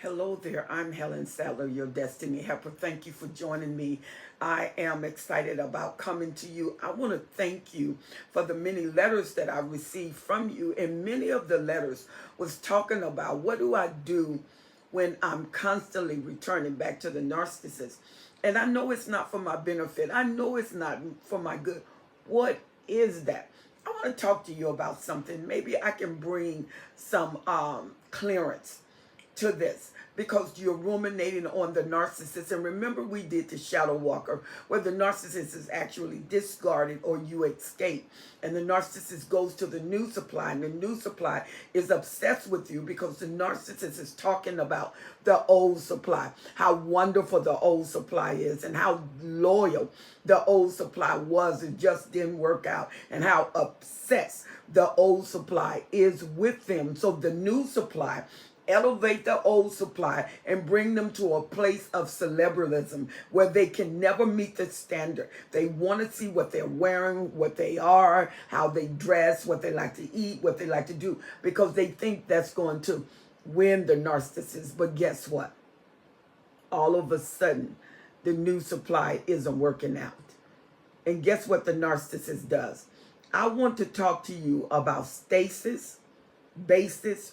Hello there, I'm Helen Sadler, your Destiny Helper. Thank you for joining me. I am excited about coming to you. I want to thank you for the many letters that I received from you. And many of the letters was talking about what do I do when I'm constantly returning back to the narcissist. And I know it's not for my benefit. I know it's not for my good. What is that? I want to talk to you about something. Maybe I can bring some clearance to this because you're ruminating on the narcissist. And remember, we did the shadow walker where the narcissist is actually discarded or you escape. And the narcissist goes to the new supply, and the new supply is obsessed with you because the narcissist is talking about the old supply, how wonderful the old supply is, and how loyal the old supply was. It just didn't work out, and how obsessed the old supply is with them. So the new supply elevate the old supply and bring them to a place of celebritism where they can never meet the standard. They want to see what they're wearing, what they are, how they dress, what they like to eat, what they like to do, because they think that's going to win the narcissist. But guess what? All of a sudden, the new supply isn't working out. And guess what the narcissist does? I want to talk to you about stasis, basis,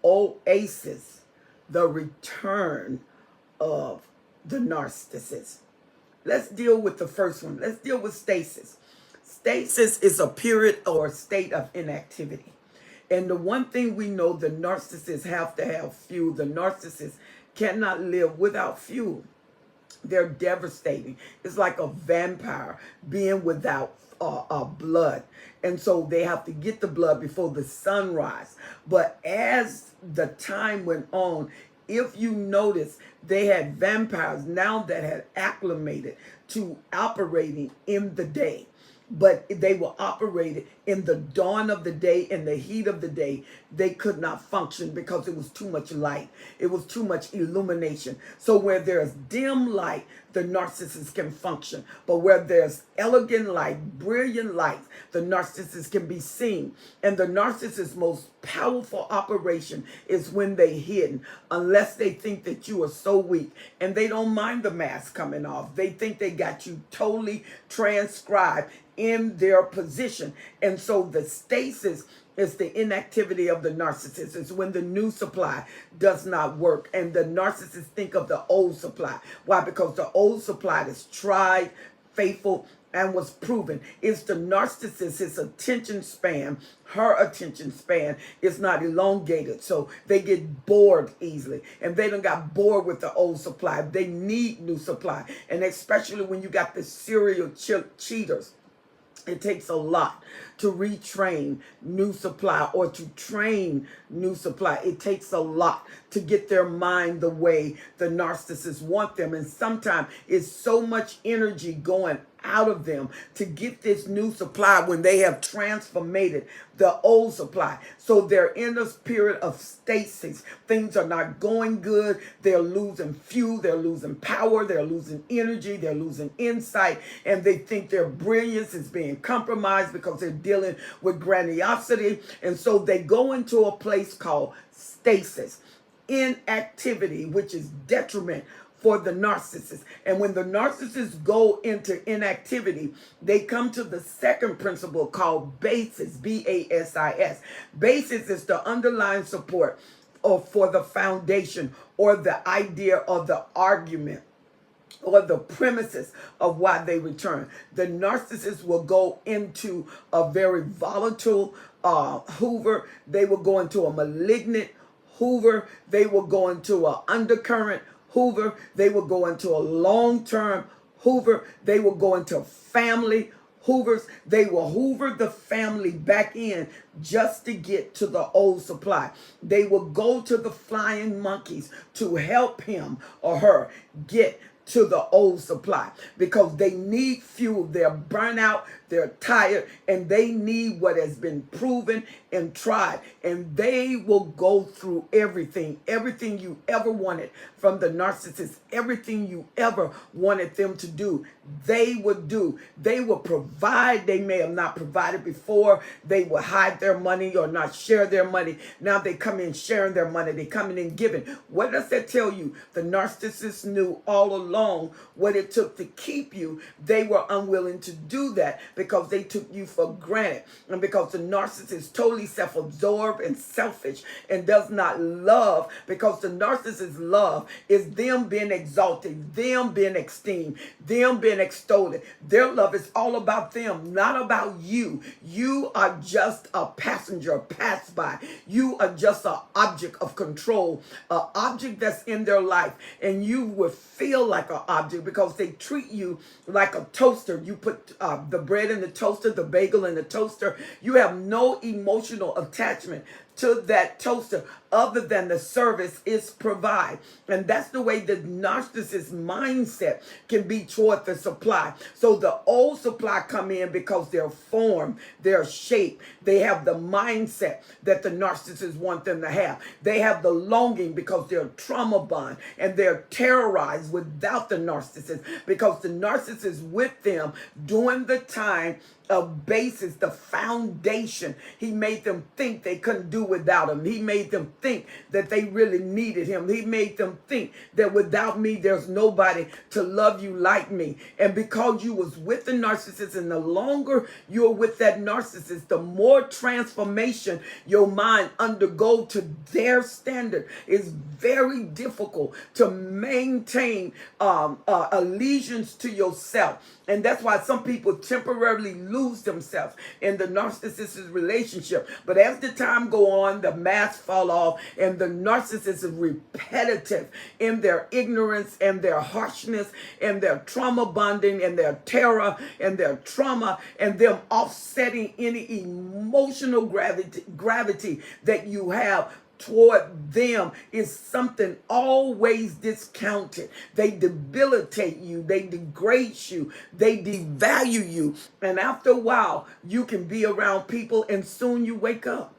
Oasis, the return of the narcissist. Let's deal with the first one. Let's deal with stasis. Stasis is a period or state of inactivity. And the one thing we know, the narcissists have to have fuel. The narcissist cannot live without fuel. They're devastating. It's like a vampire being without blood. And so they have to get the blood before the sunrise. But as the time went on, if you notice, they had vampires now that had acclimated to operating in the day. But they were operated in the dawn of the day, in the heat of the day. They could not function because it was too much light. It was too much illumination. So where there's dim light, the narcissist can function. But where there's elegant light, brilliant light, the narcissist can be seen. And the narcissist's most powerful operation is when they hidden, unless they think that you are so weak. And they don't mind the mask coming off. They think they got you totally transcribed in their position. And so the stasis is the inactivity of the narcissist. It's when the new supply does not work. And the narcissists think of the old supply. Why? Because the old supply is tried, faithful, and was proven. It's the narcissist, his attention span, her attention span is not elongated. So they get bored easily. And they don't got bored with the old supply. They need new supply. And especially when you got the serial cheaters. It takes a lot to retrain new supply or to train new supply. It takes a lot to get their mind the way the narcissists want them. And sometimes it's so much energy going out of them to get this new supply when they have transformated the old supply. So they're in this period of stasis. Things are not going good. They're losing fuel. They're losing power. They're losing energy. They're losing insight. And they think their brilliance is being compromised because they're dealing with grandiosity. And so they go into a place called stasis, inactivity, which is detriment for the narcissist. And when the narcissists go into inactivity, they come to the second principle called basis, basis. Basis is the underlying support or for the foundation or the idea or the argument or the premises of why they return. The narcissist will go into a very volatile Hoover. They will go into a malignant Hoover. They will go into an undercurrent Hoover. They will go into a long-term Hoover. They will go into family Hoovers. They will hoover the family back in just to get to the old supply. They will go to the flying monkeys to help him or her get to the old supply because they need fuel. They're burnt out, they're tired, and they need what has been proven and tried. And they will go through everything you ever wanted from the narcissist, everything you ever wanted them to do, they would do. They will provide. They may have not provided before. They will hide their money or not share their money. Now they come in sharing their money. They come in giving. What does that tell you? The narcissist knew all along what it took to keep you. They were unwilling to do that because they took you for granted. And because the narcissist is totally self-absorbed and selfish and does not love, because the narcissist's love is them being exalted, them being esteemed, them being extolled. Their love is all about them, not about you. You are just a passenger, pass by. You are just an object of control, an object that's in their life. And you will feel like an object because they treat you like a toaster. You put the bread in the toaster, the bagel in the toaster. You have no emotional attachment to that toaster other than the service is provide. And that's the way the narcissist mindset can be toward the supply. So the old supply come in because they're formed, they're shaped. They have the mindset that the narcissists want them to have. They have the longing because they're trauma bond and they're terrorized without the narcissist because the narcissist is with them during the time of basis, the foundation. He made them think they couldn't do without him. He made them think that they really needed him. He made them think that without me, there's nobody to love you like me. And because you was with the narcissist, and the longer you're with that narcissist, the more transformation your mind undergo to their standard. It's very difficult to maintain allegiance to yourself. And that's why some people temporarily lose themselves in the narcissist's relationship. But as the time go on, the mask fall off, and the narcissist is repetitive in their ignorance and their harshness and their trauma bonding and their terror and their trauma and them offsetting any emotional gravity that you have toward them is something always discounted. They debilitate you, they degrade you, they devalue you. And after a while, you can be around people and soon you wake up.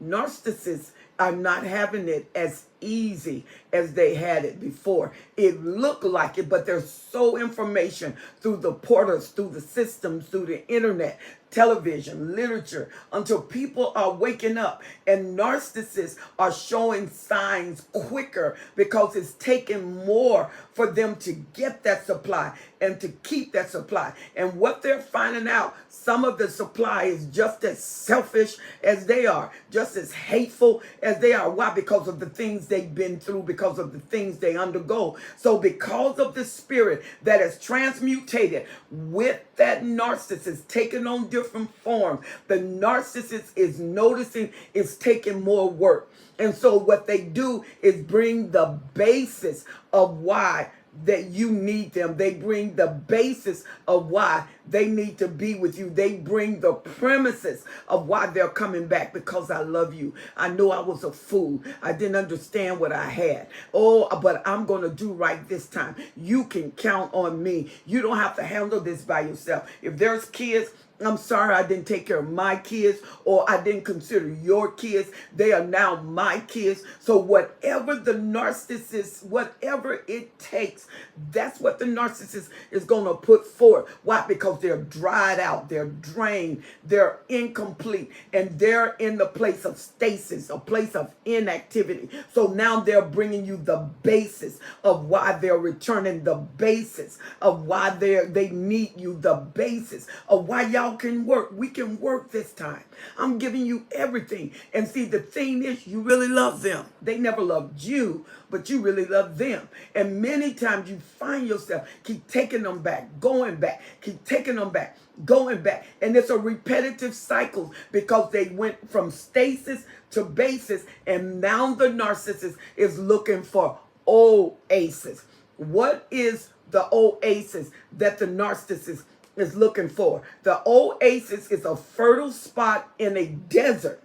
Narcissists are not having it as easy as they had it before. It looked like it, but there's so information through the portals, through the systems, through the internet, television, literature, until people are waking up. And narcissists are showing signs quicker because it's taking more for them to get that supply and to keep that supply. And what they're finding out, some of the supply is just as selfish as they are, just as hateful as they are. Why? Because of the things they've been through, because of the things they undergo. So because of the spirit that is transmutated with that narcissist, taking on different form, the narcissist is noticing it's taking more work. And so what they do is bring the basis of why that you need them. They bring the basis of why they need to be with you. They bring the premises of why they're coming back. Because I love you. I know I was a fool. I didn't understand what I had. Oh, but I'm going to do right this time. You can count on me. You don't have to handle this by yourself. If there's kids, I'm sorry I didn't take care of my kids, or I didn't consider your kids. They are now my kids. So whatever the narcissist, whatever it takes, that's what the narcissist is going to put forward. Why? Because they're dried out, they're drained, they're incomplete, and they're in the place of stasis, a place of inactivity. So now they're bringing you the basis of why they're returning, the basis of why they need you, the basis of why y'all can work. We can work this time. I'm giving you everything. And see, the thing is, you really love them. They never loved you, but you really love them. And many times you find yourself keep taking them back, going back, keep taking them back, going back. And it's a repetitive cycle because they went from stasis to basis. And now the narcissist is looking for Oasis. What is the Oasis that the narcissist is looking for? The Oasis is a fertile spot in a desert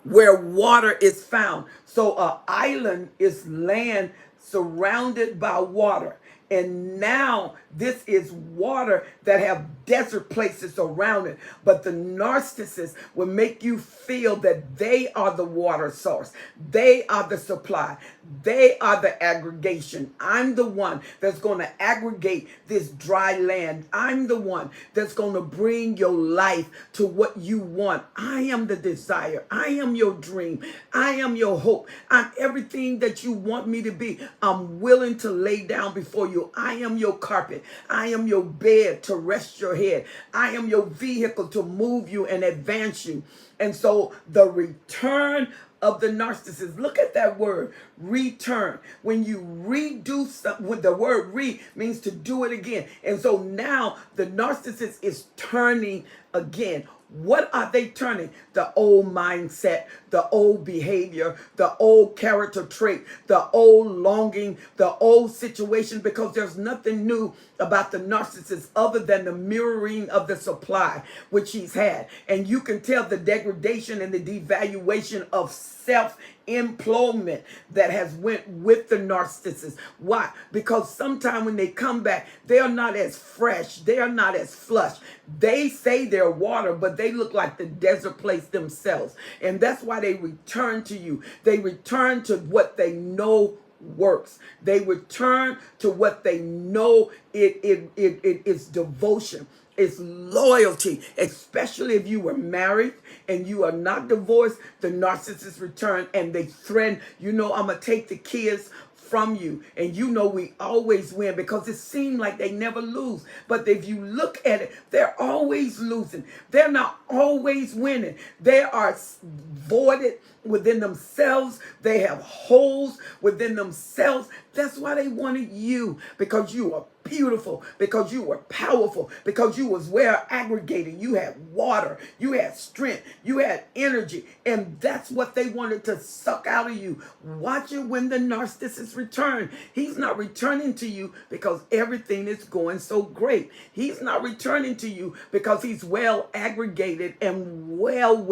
where water is found. So an island is land surrounded by water. And now this is water that have desert places around it. But the narcissist will make you feel that they are the water source. They are the supply. They are the aggregation. I'm the one that's going to aggregate this dry land. I'm the one that's going to bring your life to what you want. I am the desire. I am your dream. I am your hope. I'm everything that you want me to be. I'm willing to lay down before you. I am your carpet. I am your bed to rest your head. I am your vehicle to move you and advance you. And so the return of the narcissist, look at that word, return. When you redo something, with the word re means to do it again. And so now the narcissist is turning again. What are they turning? The old mindset, the old behavior, the old character trait, the old longing, the old situation, because there's nothing new about the narcissist other than the mirroring of the supply which he's had. And you can tell the degradation and the devaluation of self-employment that has went with the narcissist. Why? Because sometimes when they come back, they are not as fresh. They are not as flush. They say they're water, but they look like the desert place themselves. And that's why they return to you. They return to what they know works. They return to what they know it is devotion. It's loyalty, especially if you were married and you are not divorced. The narcissists return and they threaten, I'm going to take the kids from you. And we always win because it seems like they never lose. But if you look at it, they're always losing. They're not always winning. They are voided within themselves. They have holes within themselves. That's why they wanted you, because you are beautiful, because you were powerful, because you was well aggregated. You had water, you had strength, you had energy, and that's what they wanted to suck out of you. Watch it when the narcissist return. He's not returning to you because everything is going so great. He's not returning to you because he's well aggregated and well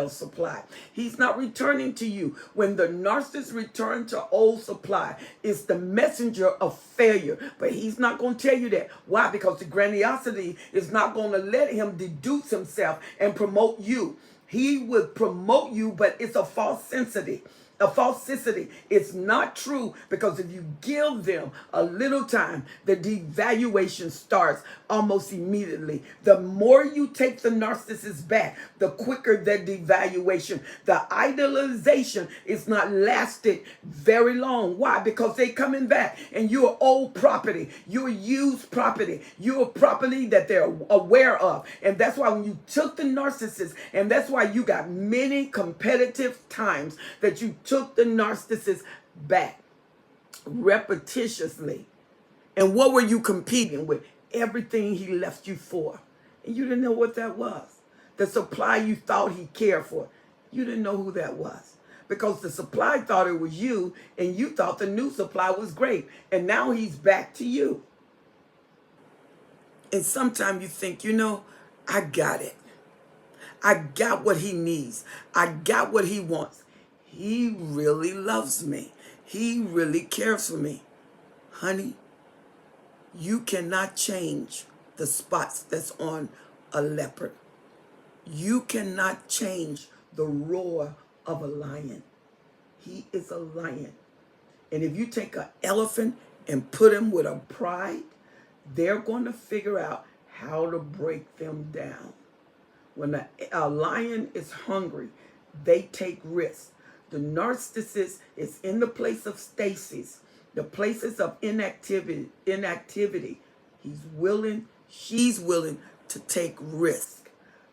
supplied. He's not returning to you. When the narcissist return to old supply, it's the messenger of failure. But he's not going to tell you that. Why? Because the grandiosity is not going to let him deduce himself and promote you. He would promote you, but it's a falsity. A falsity. It's not true, because if you give them a little time, the devaluation starts almost immediately. The more you take the narcissist back, the quicker the devaluation. The idolization is not lasted very long. Why? Because they coming back and you're old property. You're used property. You're property that they're aware of. And that's why when you took the narcissist, and that's why you got many competitive times that you took the narcissist back repetitiously. And what were you competing with? Everything he left you for. And you didn't know what that was. The supply you thought he cared for. You didn't know who that was. Because the supply thought it was you, and you thought the new supply was great. And now he's back to you. And sometimes you think, I got it. I got what he needs. I got what he wants. He really loves me. He really cares for me. Honey, you cannot change the spots that's on a leopard. You cannot change the roar of a lion. He is a lion. And if you take an elephant and put him with a pride, they're going to figure out how to break them down. When a lion is hungry, they take risks. The narcissist is in the place of stasis, the places of inactivity. She's willing to take risk.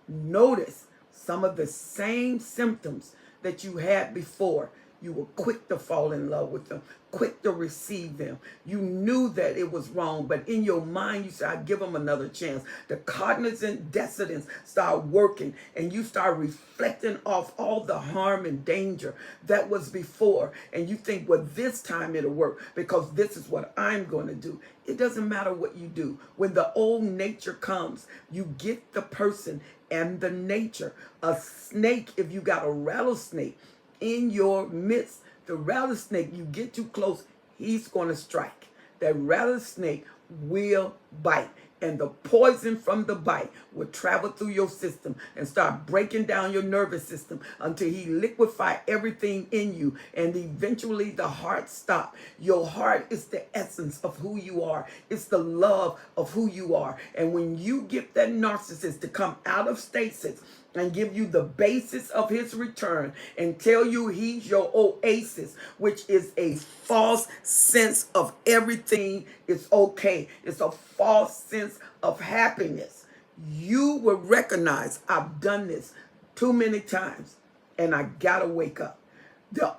Notice some of the same symptoms that you had before. You were quick to fall in love with them, quick to receive them. You knew that it was wrong, but in your mind, you said, I give them another chance. The cognizant dissonance start working, and you start reflecting off all the harm and danger that was before. And you think, well, this time it'll work because this is what I'm going to do. It doesn't matter what you do. When the old nature comes, you get the person and the nature. A snake, if you got a rattlesnake in your midst, The rattlesnake, you get too close, he's going to strike. That rattlesnake will bite. And the poison from the bite will travel through your system and start breaking down your nervous system until he liquefy everything in you. And eventually the heart stops. Your heart is the essence of who you are. It's the love of who you are. And when you get that narcissist to come out of stasis and give you the basis of his return and tell you he's your oasis, which is a false sense of everything is okay. It's a false sense of happiness. You will recognize, I've done this too many times and I gotta wake up.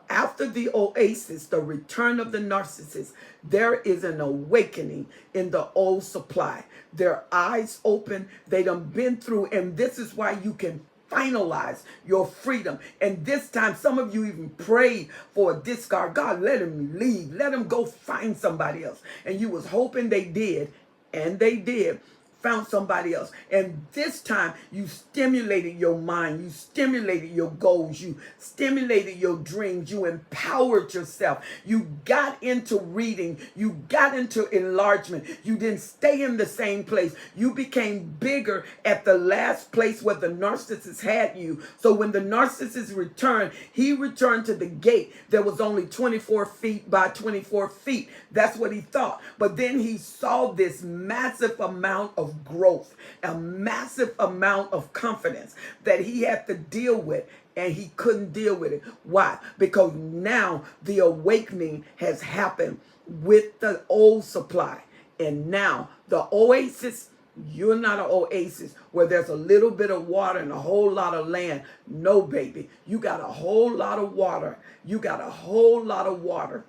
After the oasis, the return of the narcissist, there is an awakening in the old supply. Their eyes open, they done been through, and this is why you can finalize your freedom. And this time, some of you even prayed for a discard. God, let him leave. Let him go find somebody else. And you was hoping they did, and they did. Found somebody else. And this time you stimulated your mind. You stimulated your goals. You stimulated your dreams. You empowered yourself. You got into reading. You got into enlargement. You didn't stay in the same place. You became bigger at the last place where the narcissist had you. So when the narcissist returned, he returned to the gate that was only 24 feet by 24 feet. That's what he thought. But then he saw this massive amount of growth, a massive amount of confidence that he had to deal with, and he couldn't deal with it. Why? Because now the awakening has happened with the old supply. And now the oasis, you're not an oasis where there's a little bit of water and a whole lot of land. No, baby. You got a whole lot of water. You got a whole lot of water.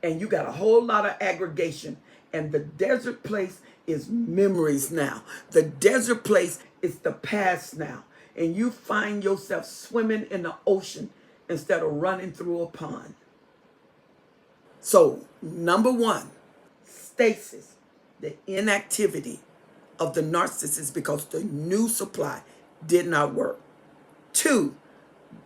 And you got a whole lot of aggregation. And the desert place is memories now. The desert place is the past now. And you find yourself swimming in the ocean instead of running through a pond. So, number one, stasis, the inactivity of the narcissist because the new supply did not work. Two,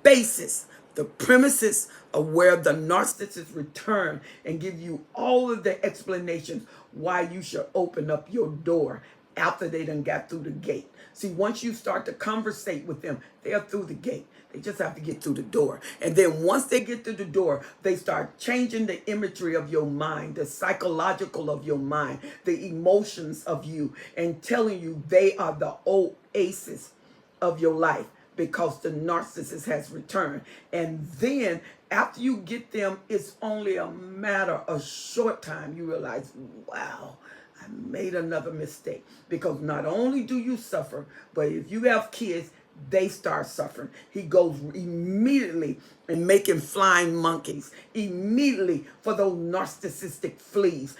basis, the premises of where the narcissist return and give you all of the explanations why you should open up your door after they done got through the gate. See, once you start to conversate with them, they're through the gate. They just have to get through the door. And then once they get through the door, they start changing the imagery of your mind, the psychological of your mind, the emotions of you, and telling you they are the oasis of your life because the narcissist has returned. And then after you get them, it's only a matter of short time. You realize, wow, I made another mistake. Because not only do you suffer, but if you have kids, they start suffering. He goes immediately and making flying monkeys immediately for those narcissistic fleas.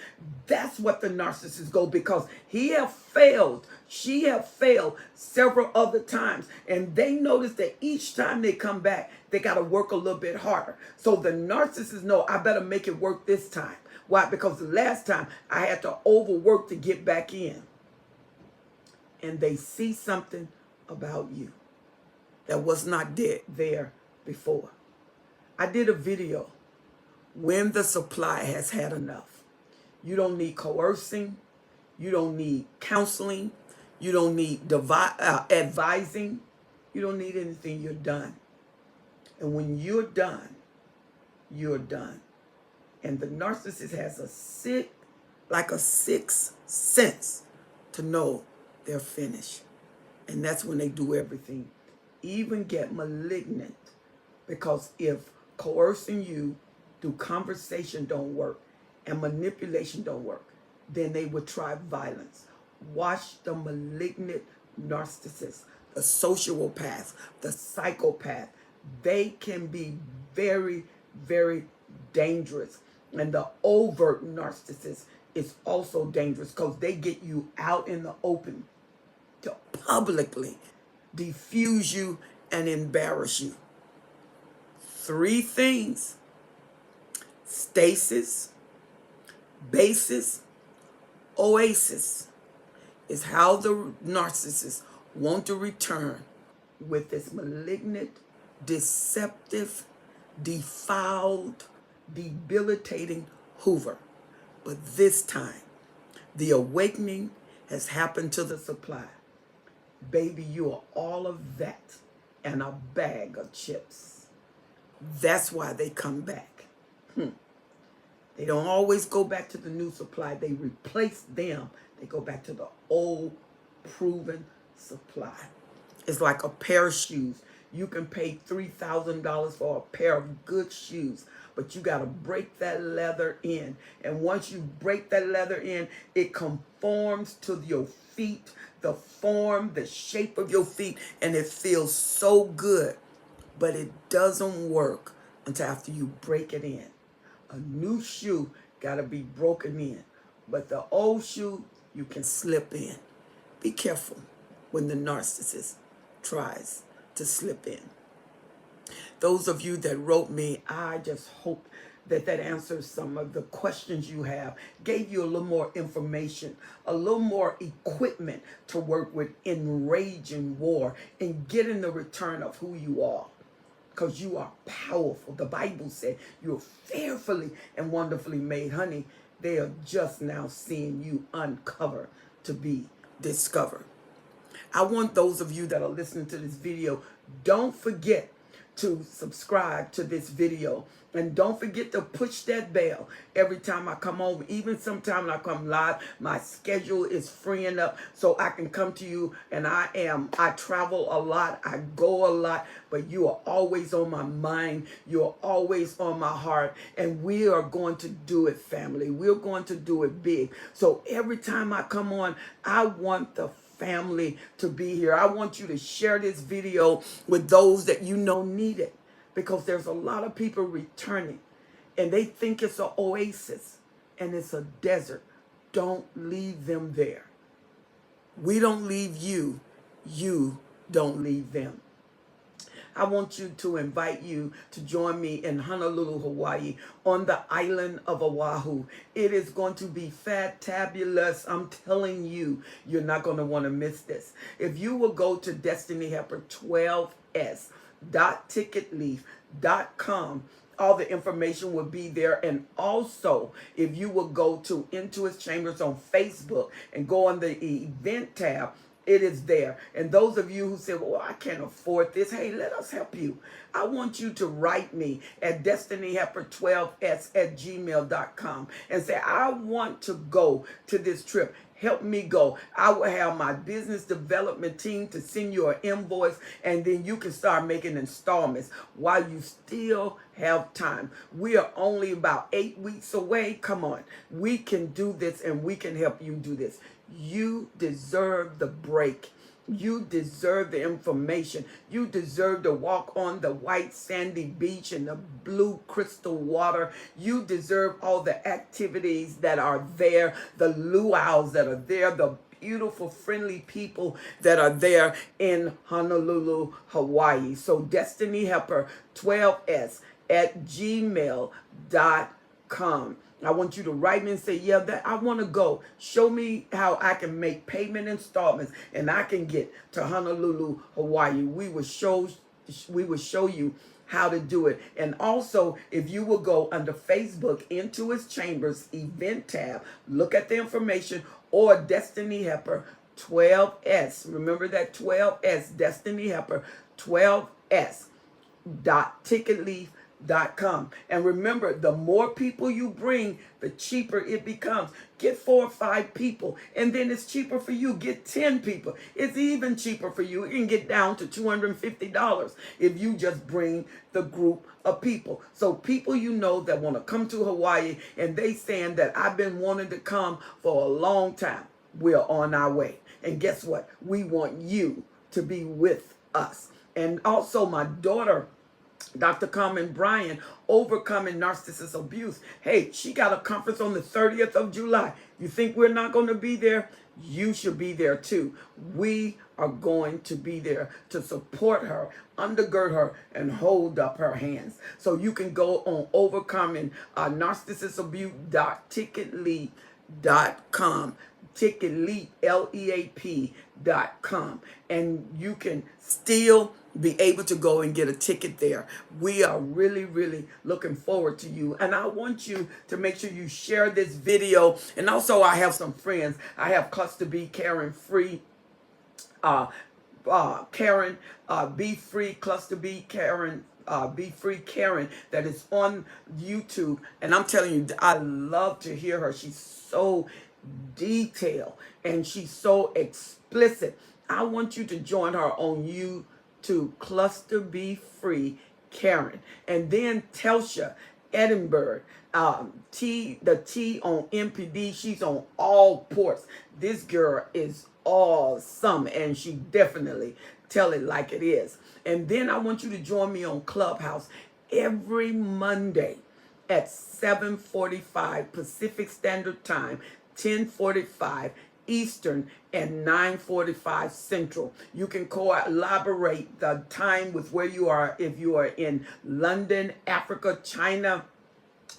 That's what the narcissists go because he have failed. She have failed several other times. And they notice that each time they come back, they got to work a little bit harder. So the narcissists know, I better make it work this time. Why? Because the last time I had to overwork to get back in. And they see something about you that was not there before. I did a video, when the supply has had enough. You don't need coercing. You don't need counseling. You don't need advising. You don't need anything. You're done. And when you're done, you're done. And the narcissist has a sixth sense to know they're finished. And that's when they do everything. Even get malignant. Because if coercing you through conversation don't work and manipulation don't work, then they would try violence. Watch the malignant narcissist, the sociopath, the psychopath. They can be very, very dangerous. And the overt narcissist is also dangerous because they get you out in the open to publicly diffuse you and embarrass you. 3 things: stasis, basis, oasis is how the narcissists want to return with this malignant, deceptive, defiled, debilitating Hoover. But this time, the awakening has happened to the supply. Baby, you are all of that and a bag of chips. That's why they come back. They don't always go back to the new supply. They replace them. They go back to the old proven supply. It's like a pair of shoes. You can pay $3,000 for a pair of good shoes, but you got to break that leather in. And once you break that leather in, it conforms to your feet, the form, the shape of your feet, and it feels so good. But it doesn't work until after you break it in. A new shoe got to be broken in, but the old shoe you can slip in. Be careful when the narcissist tries to slip in. Those of you that wrote me, I just hope that answers some of the questions you have, gave you a little more information, a little more equipment to work with in raging war and getting the return of who you are. Because you are powerful. The Bible said you're fearfully and wonderfully made. Honey, they are just now seeing you uncover to be discovered. I want those of you that are listening to this video, don't forget to subscribe to this video. And don't forget to push that bell every time I come over. Even sometime when I come live, my schedule is freeing up so I can come to you. And I travel a lot. I go a lot. But you are always on my mind. You're always on my heart. And we are going to do it, family. We're going to do it big. So every time I come on, I want the family to be here. I want you to share this video with those that you know need it. Because there's a lot of people returning and they think it's an oasis and it's a desert. Don't leave them there. We don't leave you. You don't leave them. I want you to invite you to join me in Honolulu, Hawaii, on the island of Oahu. It is going to be fantabulous. I'm telling you, you're not going to want to miss this. If you will go to Destiny Helper 12s.ticketleaf.com, all the information will be there. And also, if you will go to Into His Chambers on Facebook and go on the event tab, it is there. And those of you who say, well, I can't afford this, hey, let us help you. I want you to write me at destinyhelper12s@gmail.com and say, I want to go to this trip. Help me go. I will have my business development team to send you an invoice, and then you can start making installments while you still have time. We are only about 8 weeks away. Come on. We can do this, and we can help you do this. You deserve the break. You deserve the information. You deserve to walk on the white sandy beach and the blue crystal water. You deserve all the activities that are there, the luau's that are there, the beautiful, friendly people that are there in Honolulu, Hawaii. So Destiny Helper 12s@gmail.com. I want you to write me and say, yeah, that I want to go. Show me how I can make payment installments and I can get to Honolulu, Hawaii. We will show you how to do it. And also, if you will go under Facebook, Into His Chambers event tab, look at the information, or Destiny Helper 12s. Remember that 12s, Destiny Helper 12s.ticketleaf.com. And remember, the more people you bring, the cheaper it becomes. Get 4 or 5 people, and then it's cheaper for you. Get 10 people. It's even cheaper for you. It can get down to $250 if you just bring the group of people. So people you know that want to come to Hawaii, and they saying that I've been wanting to come for a long time. We're on our way. And guess what? We want you to be with us. And also my daughter, Dr. Carmen Bryan, Overcoming Narcissist Abuse. Hey, she got a conference on the 30th of July. You think we're not going to be there? You should be there too. We are going to be there to support her, undergird her, and hold up her hands. So you can go on Overcoming Narcissist Abuse.ticketleaf.com. ticketleap.com. Ticketleap, LEAP.com. And you can still be able to go and get a ticket there. We are really, really looking forward to you. And I want you to make sure you share this video. And also, I have some friends. I have Cluster B Karen Free. Karen, Be Free, Cluster B, Karen, Be Free Karen, that is on YouTube. And I'm telling you, I love to hear her. She's so detailed and she's so explicit. I want you to join her on YouTube, Cluster Be Free Karen. And then Telsha Edinburgh, the T on MPD, she's on all ports. This girl is awesome, and she definitely tell it like it is. And then I want you to join me on Clubhouse every Monday at 7:45 Pacific Standard Time, 10:45 Eastern, and 9:45 Central. You can collaborate the time with where you are. If you are in London, Africa, China,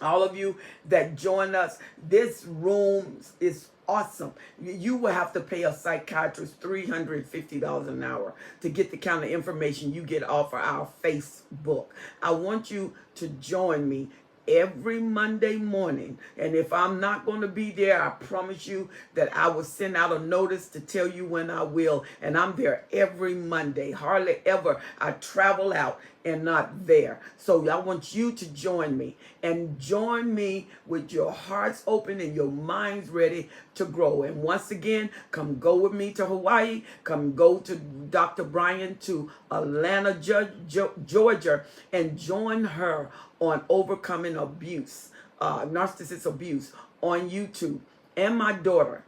all of you that join us, this room is awesome. You will have to pay a psychiatrist $350 an hour to get the kind of information you get off of our Facebook. I want you to join me every Monday morning. And if I'm not going to be there, I promise you that I will send out a notice to tell you when I will. And I'm there every Monday. Hardly ever I travel out and not there. So I want you to join me, and join me with your hearts open and your minds ready to grow. And once again, come go with me to Hawaii. Come go to Dr. Brian to Atlanta, Georgia, and join her on overcoming abuse, narcissist abuse on YouTube. And my daughter,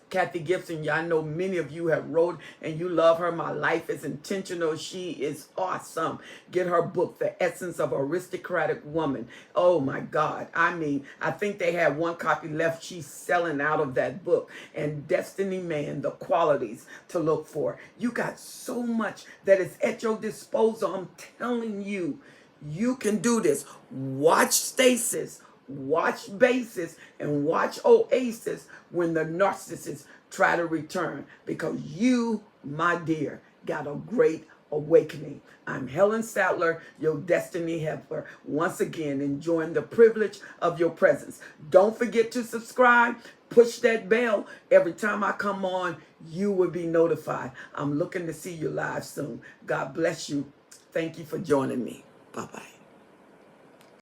Kathy Gibson, yeah, I know many of you have wrote and you love her. My Life is Intentional. She is awesome. Get her book, The Essence of Aristocratic Woman. Oh my God. I mean, I think they have one copy left. She's selling out of that book. And Destiny Man, The Qualities to Look For. You got so much that is at your disposal. I'm telling you, you can do this. Watch Stasis, watch Basis, and watch Oasis when the narcissists try to return, because you, my dear, got a great awakening. I'm Helen Sattler, your destiny helper, once again enjoying the privilege of your presence. Don't forget to subscribe. Push that bell. Every time I come on, you will be notified. I'm looking to see you live soon. God bless you. Thank you for joining me. Bye-bye.